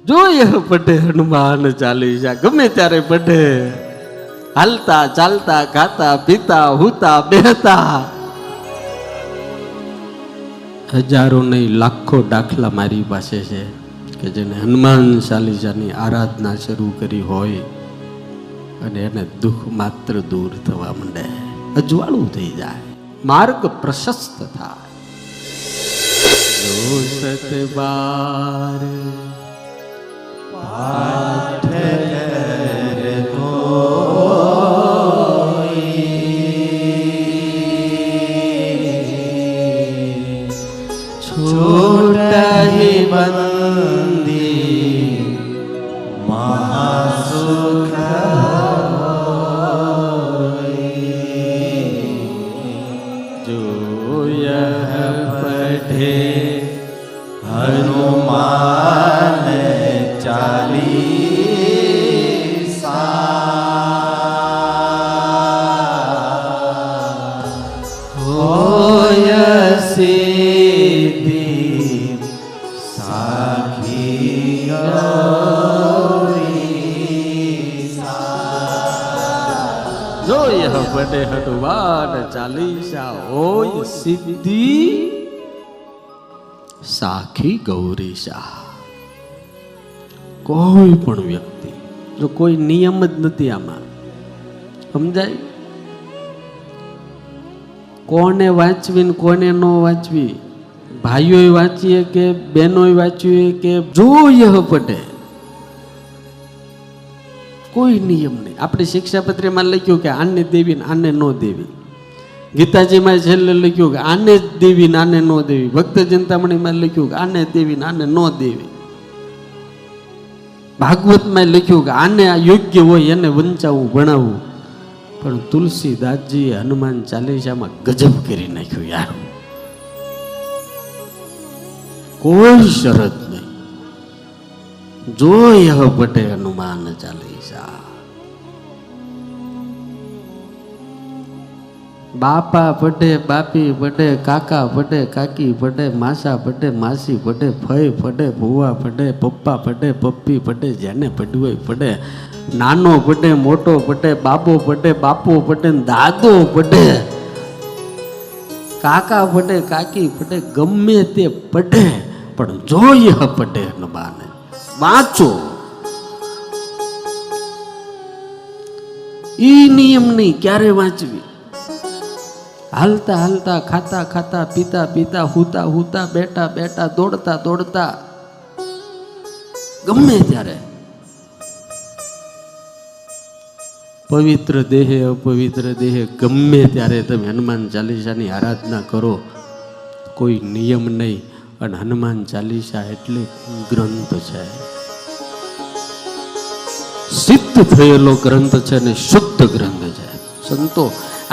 જોઈએ પઢે હનુમાન ચાલીસા, ગમે ત્યારે પઢે, હાલતા ચાલતા ખાતા પીતા હુતા બેહતા. હજારો નહીં લાખો દાખલા મારી પાસે છે કે જેને હનુમાન ચાલીસાની આરાધના શરૂ કરી હોય અને એને દુઃખ માત્ર દૂર થવા માંડે, અજવાળું થઈ જાય, માર્ગ પ્રશસ્ત થાય. જો સતબાર પાઠ કરતો છોટાહી બંદી મહાસુખ જો યહ પઢે હનુમાન ચાલીસા હોય સિદ્ધિ સાખી જો યહ પઢે હનુમાન ચાલીસા હોય સિદ્ધિ સાખી ગૌરીશા. કોઈ પણ વ્યક્તિ, જો કોઈ નિયમ જ નથી આમાં, સમજાય? કોને વાંચવી ને કોને ન વાંચવી, ભાઈઓએ વાંચીએ કે બહેનોએ વાંચીએ કે જો યહ પઢે, કોઈ નિયમ નહીં. આપણે શિક્ષાપત્રીમાં લખ્યું કે આને દેવી ને આને ન દેવી, ગીતાજીમાં છેલ્લે લખ્યું કે આને જ દેવી ને આને ન દેવી, ભક્ત ચિંતામણીમાં લખ્યું કે આને દેવી ને આને ન દેવી, ભાગવતમાં લખ્યું કે આને આ યોગ્ય હોય એને વંચાવવું ભણાવવું. પણ તુલસીદાસજીએ હનુમાન ચાલીસામાં ગજબ કરી નાખ્યું યાર. કોઈ શરત નહીં, જો યહ પઢે હનુમાન ચાલીસા. બાપા પઢે, બાપી પઢે, કાકા પઢે, કાકી પઢે, માસા પઢે, માસી પઢે, ફઈ પઢે, ભુવા પઢે, પપ્પા પઢે, પપ્પી પઢે, જેને પઢવું પઢે, નાનો પઢે, મોટો પઢે, બાબો પઢે, બાપો પઢે, દાદો પઢે, કાકા પઢે, કાકી પઢે, ગમે તે પઢે, પણ જો યહ પઢે હનુમાન વાંચો. ઈ નિયમ નહીં ક્યારે વાંચવી, હાલતા હાલતા ખાતા ખાતા પીતા પીતા હુતા હુતા બેઠા બેઠા દોડતા દોડતા ગમે ત્યારે. પવિત્ર દેહે અપવિત્ર દેહે ગમે ત્યારે તમે હનુમાન ચાલીસાની આરાધના કરો, કોઈ નિયમ નહીં. અને હનુમાન ચાલીસા એટલે ગ્રંથ છે, સિદ્ધ થયેલો ગ્રંથ છે અને શુદ્ધ ગ્રંથ છે. સંતો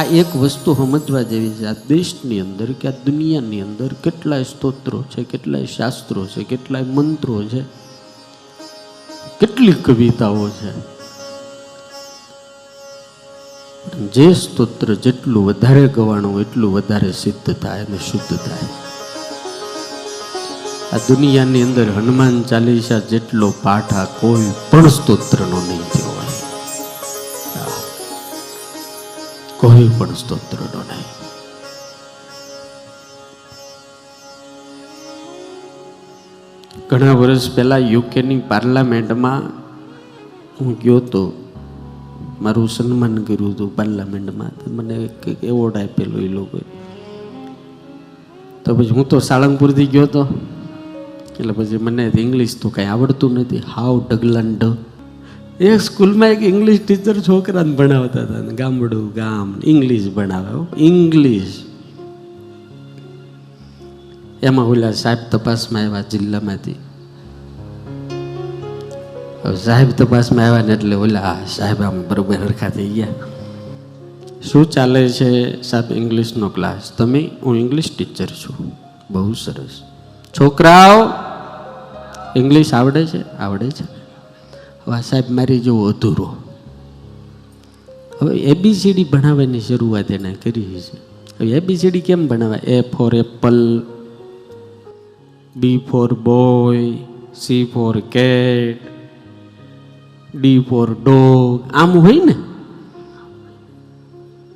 આ એક વસ્તુ સમજવા જેવી છે, આ દેશની અંદર કે આ દુનિયાની અંદર કેટલાય સ્તોત્રો છે, કેટલાય શાસ્ત્રો છે, કેટલાય મંત્રો છે, કેટલી કવિતાઓ છે. જે સ્તોત્ર જેટલું વધારે ગવાણું એટલું વધારે સિદ્ધ થાય અને શુદ્ધ થાય. આ દુનિયાની અંદર હનુમાન ચાલીસા જેટલો પાઠ આ કોઈ પણ સ્તોત્રનો નહીં થયો હોય, કોઈ પણ સ્તોત્રનો નહીં. ઘણા વર્ષ પહેલા યુકેની પાર્લામેન્ટમાં હું ગયો તો, મારું સન્માન કર્યું હતું પાર્લામેન્ટમાં, મને એક એવોર્ડ આપેલો એ લોકોએ. તો પછી હું તો સાળંગપુરથી ગયો હતો, એટલે પછી મને ઇંગ્લિશ તો કાંઈ આવડતું નથી, હાવ ઢગલાંડ. એક સ્કૂલમાં એક ઇંગ્લિશ ટીચર છોકરાને ભણાવતા હતા, ગામડું ગામ ઇંગ્લિશ ભણાવે, ઇંગ્લિશ. એમાં ઓલા સાહેબ તપાસમાં આવ્યા જિલ્લામાંથી. હવે સાહેબ તપાસમાં આવ્યા ને એટલે ઓલા સાહેબ આમ બરોબર હરખા થઈ ગયા. શું ચાલે છે સાહેબ? ઇંગ્લિશનો ક્લાસ. તમે? હું ઇંગ્લિશ ટીચર છું. બહુ સરસ. છોકરાઓ ઇંગ્લિશ આવડે છે? આવડે છે. હવે સાહેબ મારી જેવો અધૂરો. હવે એબીસીડી ભણાવવાની શરૂઆત એને કરી છે. હવે એબીસીડી કેમ ભણાવે? A for apple, B for boy, C for cat, D for dog, આમ હોય ને.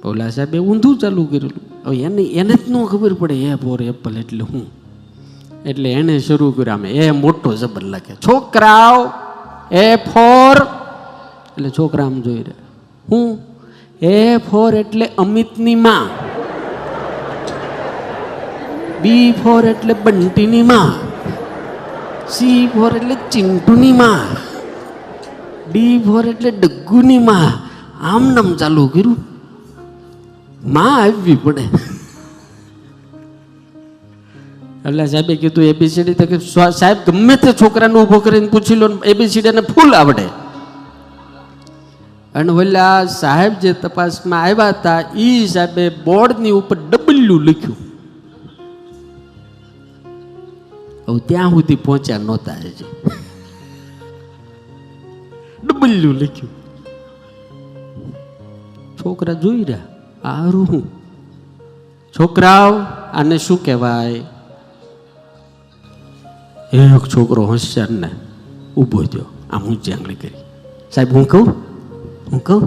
ઓલા સાહેબે ઊંધું ચાલુ કરેલું. હવે એને જ ન ખબર પડે એ ફોર એપલ એટલે હું. એટલે એને શરૂ કર્યું આમે એ મોટો જબર લખે, છોકરાઓ એ ફોર, એટલે છોકરા આમ જોઈ રહ્યા. હું એ ફોર એટલે અમિતની માં, બી ફોર એટલે બંટીની માં, સી ફોર એટલે ચિંટુની માં, ડી ફોર એટલે ડગ્ગુની માં. આમ નામ ચાલુ કર્યું. માં આવવી પડે. એટલે સાહેબે કીધું એબીસીડી તો કે સાહેબ ગમે તે છોકરાને ઊભો કરીને પૂછી લો, એબીસીડી એને ફૂલ આવડે. અને ઓલા સાહેબ જે તપાસમાં આવ્યા હતા એ સાહેબે બોર્ડની ઉપર ડબલ્યુ લખ્યું. હવે ત્યાં સુધી પહોંચ્યા નહોતા હજી. ડબલ્યુ લખ્યું. છોકરા જોઈ રહ્યા, આરું હું. છોકરાઓ આને શું કહેવાય? એક છોકરો હોશિયાર ને ઊભો થયો, આમ ઊંચી આંગળી કરી, સાહેબ હું કહું, હું કહું.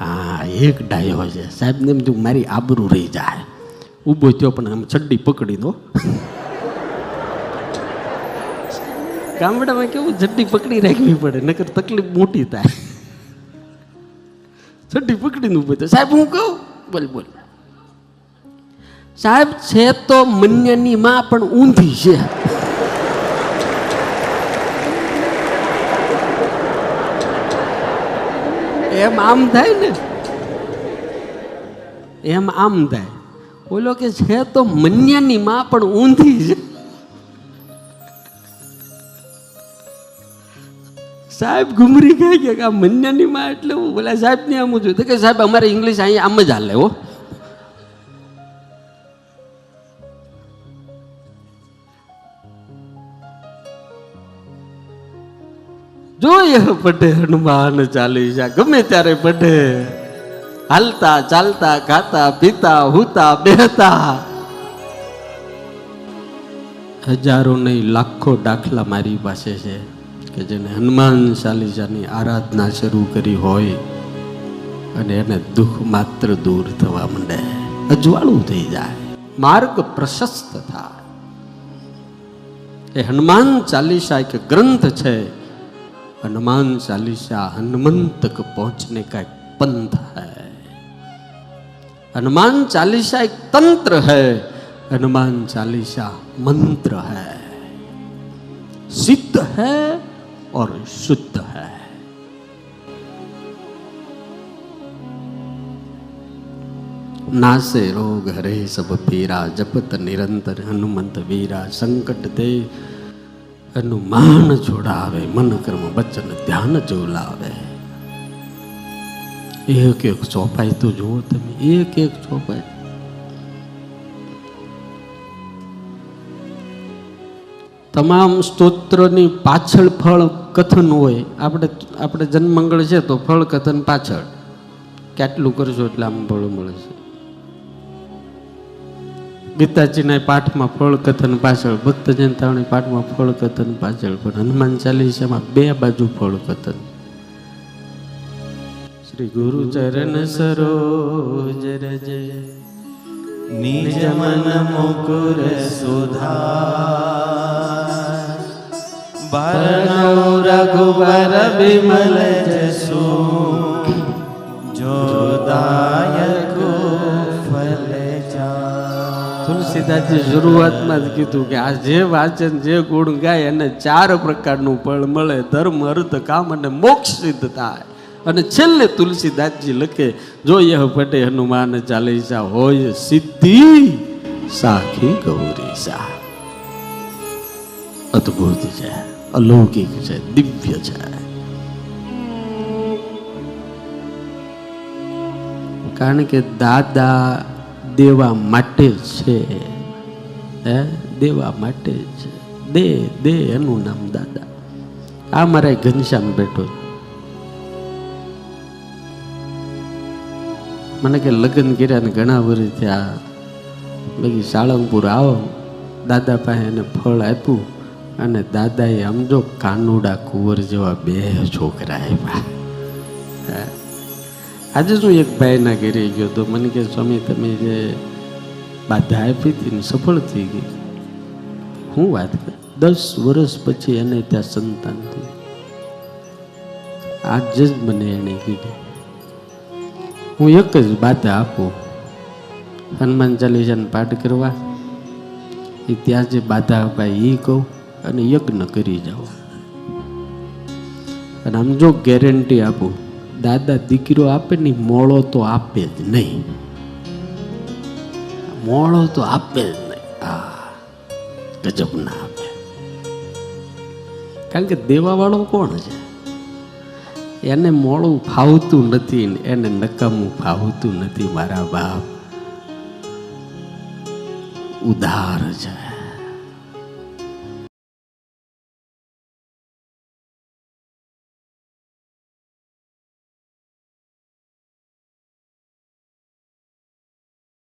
હા, એક ડાયો છે સાહેબને એમ થયું મારી આબરૂ રહી જાય. ઊભો થયો પણ આમ છડ્ડી પકડી દો. ગામડામાં કેવું છડ્ડી પકડી રાખવી પડે, નકર તકલીફ મોટી થાય. છડ્ડી પકડીને ઊભો થયો, સાહેબ હું કહું. બોલ બોલ. સાહેબ છે તો મન્યની માં પણ ઊંધી છે. એમ આમ થાય ને, એમ આમ થાય. બોલો કે છે તો મન્યાની માં પણ ઊંધી છે. સાહેબ ઘુમરી ગયા કે આ મન્યાની માં એટલે હું. બોલા સાહેબ ને આમ જોયું કે સાહેબ અમારે ઇંગ્લિશ અહીંયા આમ જ હાલે હો. જોઈએ પઢે હનુમાન ચાલીસા, ગમે ત્યારે પઢે. હાલતા ચાલતા ખાતા પીતા હુતા બેહતા. હજારો નહીં લાખો દાખલા મારી પાસે છે કે જેને હનુમાન ચાલીસાની આરાધના શરૂ કરી હોય અને એને દુઃખ માત્ર દૂર થવા માંડે, અજવાળું થઈ જાય, માર્ગ પ્રશસ્ત થાય. એ હનુમાન ચાલીસા એક ગ્રંથ છે. हनुमान चालीसा हनुमंत तक पहुंचने का एक पंथ है. हनुमान चालीसा एक तंत्र है. हनुमान चालीसा मंत्र है, सिद्ध है और शुद्ध है. नासे रोग हरे सब पीरा, जपत निरंतर हनुमंत वीरा. संकट दे हनुमान छोड़ावे, मन कर्म बचन ध्यान जो लावे. एक एक ચોપાઈ તો જુઓ તમે, એક એક ચોપાઈ. તમામ સ્તોત્રની પાછળ ફળ કથન હોય. આપણે જન્મમંગળ છે તો ફળ કથન પાછળ કેટલું કરશો એટલે આમ ફળ મળે છે. ગીતાજીના પાઠમાં ફળ કથન પાછળ, ભક્ત જનતાઓની પાઠમાં ફળ કથન પાછળ, પણ હનુમાન ચાલીસામાં બે બાજુ ફળ કથન. શ્રી ગુરુ ચરણ સરોજ રજ નિજ મન મુકુર સુધાર, બરનૌ રઘુબર બિમલ જસુ, જો દાયકો ફલ જા. તુલસીદાસજી શરૂઆતમાં જ કીધું કે આ જે વાચન જે ગુણ ગાય એને 4 પ્રકારનું ફળ મળે: ધર્મ, અર્થ, કામ અને મોક્ષ સિદ્ધ થાય. અને છેલ્લે તુલસીદાસજી લખે, જો યહ પઢે હનુમાન ચાલીસા, હોય સિદ્ધિ સાખી ગૌરીસા. અદ્ભુત છે, અલૌકિક છે, દિવ્ય છે. કારણ કે દાદા દેવા માટે છે, દેવા માટે છે. દે એનું નામ દાદા. આ મારા ઘનશ્યામ બેઠો, મને કે લગ્ન કર્યા ને ઘણા વર્ષ થયા, બાકી સાળંગપુર આવો, દાદા પાસે એને ફળ આપ્યું, અને દાદાએ સમજો કાનુડા કુંવર જેવા 2 છોકરા આપ્યા. આજે શું એક ભાઈના ઘરે ગયો તો મને કે સ્વામી તમે જે બાધા આપી હતી ને સફળ થઈ ગઈ. હું વાત કર, 10 વર્ષ પછી એને ત્યાં સંતાન થયું. આજે જ મને એને કીધું હું એક જ બાધા આપું, હનુમાન ચાલીસાનો પાઠ કરવા, એ ત્યાં જે બાધા અપાય એ કહું અને યજ્ઞ કરી જાઓ. અને આમ જો ગેરંટી આપું, દાદા દીકરો આપે ને મોળો તો આપે જ નહીં, મોળો તો આપે જ નહીં. ગજબ ના આપે. કારણ કે દેવાવાળો કોણ છે? એને મોળું ફાવતું નથી, એને નકામું ફાવતું નથી. મારા બાપ ઉદાર છે.